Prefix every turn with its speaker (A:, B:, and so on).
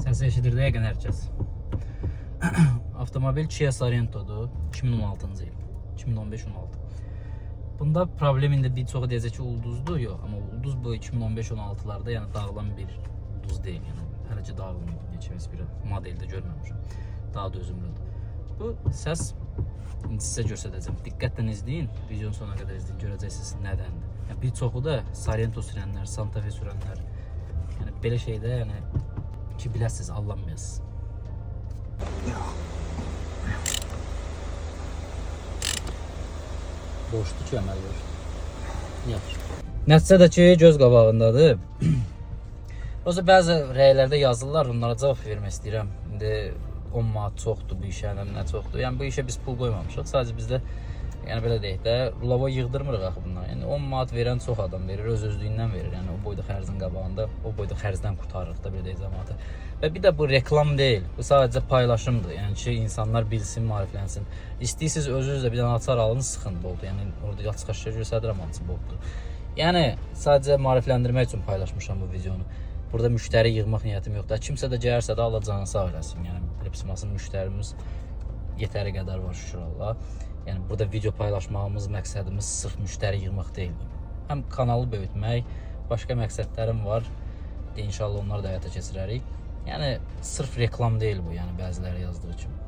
A: Səsi eşidir də yəqin hər kəs. Avtomobil Kia Sorento'dur. 2016-cı il. 2015-16. Bunda problem indi bir çoxu deyəcək ki, ulduzdur. Yox, amma ulduz bu 2015-16'larda yəni dağılan bir ulduz deyil. Yəni hələ ki dağılmıyor. Heç bir modeldə görməmişəm. Daha da özümlüdür. Bu səs indi sizə göstərəcəm. Diqqətlə izləyin. Videonun sonuna qədər izləyin. Görəcəksiniz nədəndir. Yəni bir çoxu da Sorento sürənlər, Santa Fe sürənlər. Yəni belə şeydə yəni ki biləsiniz, allanmayasınız. Boşdur ki, əməl boşdur. Yaxşı. Nəticədə ki, göz qabağındadır. Oysa bəzi rəylərdə yazırlar, onlara cavab vermək istəyirəm. İndi 10 manat çoxdur bu işə, nə çoxdur. Yəni bu işə biz pul qoymamışıq. Sadəcə bizdə yəni belə deyək də, rulava yığdırmırıq axı bunlar. Yəni 10 manat verən çox adam verir, öz-özlüyündən verir. Yəni o boyda xərcin qabağında, o boyda xərcdən qurtarırıq da belə deyək cəmaatı. Və bir də bu reklam deyil, bu sadəcə paylaşımdır. Yəni ki, insanlar bilsin, maariflənsin. İstəyirsiniz özünüzlə bir dənə açar alın, sıxın boldu. Yəni orada açıq aşağı göstərirəm hansı boldur. Yəni sadəcə maarifləndirmək üçün paylaşmışam bu videonu. Burada müştəri yığmaq niyyətim yoxdur. Kimsə də gəlirsə də Allah canını sağ eləsin. Yəni Epsimasın müştərimiz yetəri qədər var, şükür Allah. Yəni burada video paylaşmağımız məqsədimiz sırf müştəri yığmaq deyil. Həm kanalı böyütmək, başqa məqsədlərim var. İnşallah onları da həyata keçirərik. Yəni sırf reklam deyil bu, yəni bəziləri yazdığı kimi.